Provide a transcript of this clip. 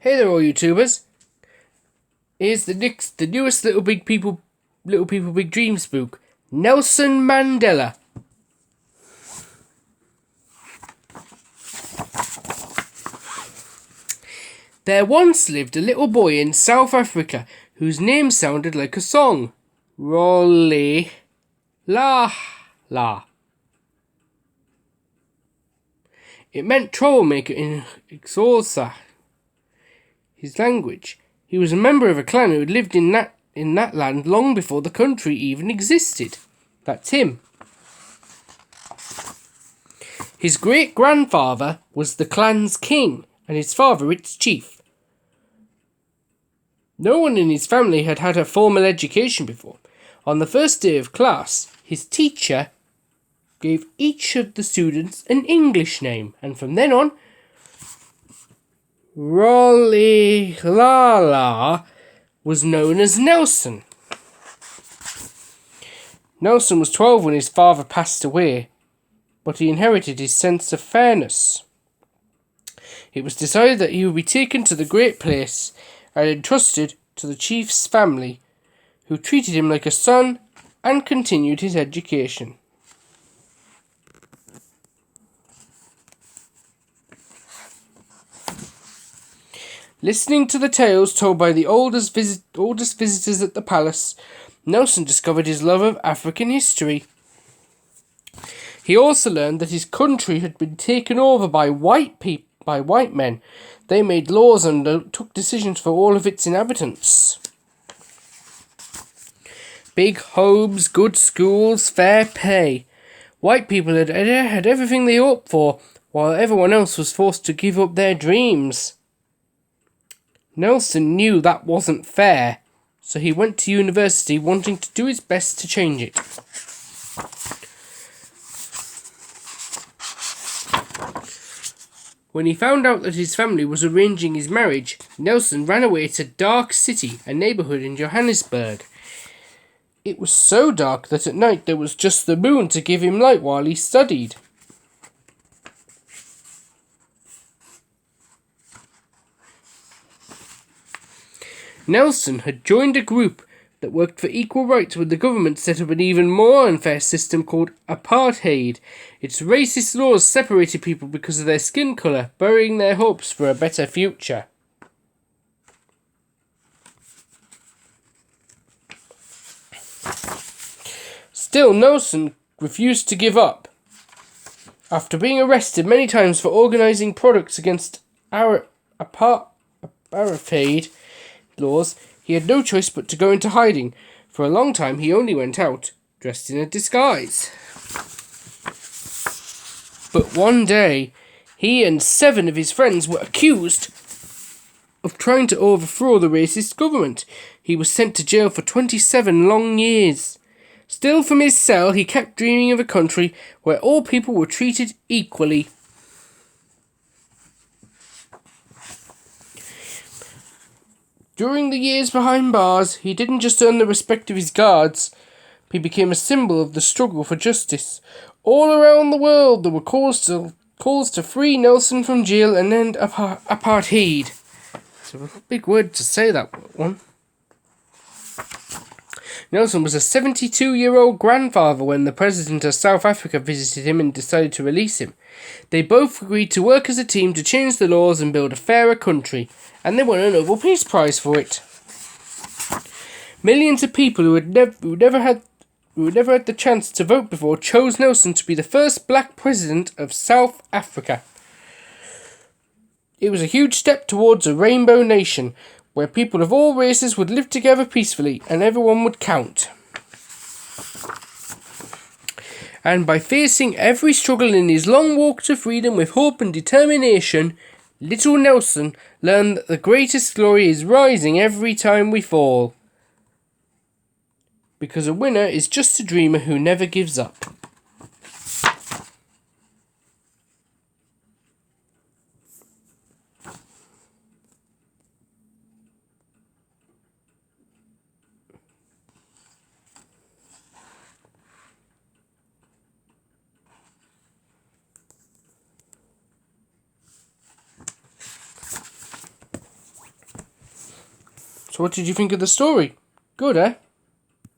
Hey there, all YouTubers. Here's the newest Little People Big Dreams book, Nelson Mandela. There once lived a little boy in South Africa whose name sounded like a song. Rolly la la. It meant troublemaker in Xhosa, his language. He was a member of a clan who had lived in that land long before the country even existed. That's him. His great-grandfather was the clan's king, and his father its chief. No one in his family had had a formal education before. On the first day of class, his teacher gave each of the students an English name, and from then on, Rolly was known as Nelson. Nelson was 12 when his father passed away, but he inherited his sense of fairness. It was decided that he would be taken to the great place and entrusted to the chief's family, who treated him like a son and continued his education. Listening to the tales told by the oldest visitors at the palace, Nelson discovered his love of African history. He also learned that his country had been taken over by white men. They made laws and took decisions for all of its inhabitants. Big homes, good schools, fair pay. White people had everything they hoped for, while everyone else was forced to give up their dreams. Nelson knew that wasn't fair, so he went to university wanting to do his best to change it. When he found out that his family was arranging his marriage, Nelson ran away to Dark City, a neighbourhood in Johannesburg. It was so dark that at night there was just the moon to give him light while he studied. Nelson had joined a group that worked for equal rights when the government set up an even more unfair system called apartheid. Its racist laws separated people because of their skin colour, burying their hopes for a better future. Still, Nelson refused to give up. After being arrested many times for organising products against apartheid laws, he had no choice but to go into hiding. For a long time he only went out dressed in a disguise. But one day, he and 7 of his friends were accused of trying to overthrow the racist government. He was sent to jail for 27 long years. Still, from his cell, he kept dreaming of a country where all people were treated equally. During the years behind bars, he didn't just earn the respect of his guards, he became a symbol of the struggle for justice. All around the world there were calls to free Nelson from jail and end apartheid. It's a big word to say, that one. Nelson was a 72-year-old grandfather when the president of South Africa visited him and decided to release him. They both agreed to work as a team to change the laws and build a fairer country, and they won a Nobel Peace Prize for it. Millions of people who never had the chance to vote before chose Nelson to be the first black president of South Africa. It was a huge step towards a rainbow nation, where people of all races would live together peacefully and everyone would count. And by facing every struggle in his long walk to freedom with hope and determination, little Nelson learned that the greatest glory is rising every time we fall. Because a winner is just a dreamer who never gives up. So what did you think of the story? Good, eh?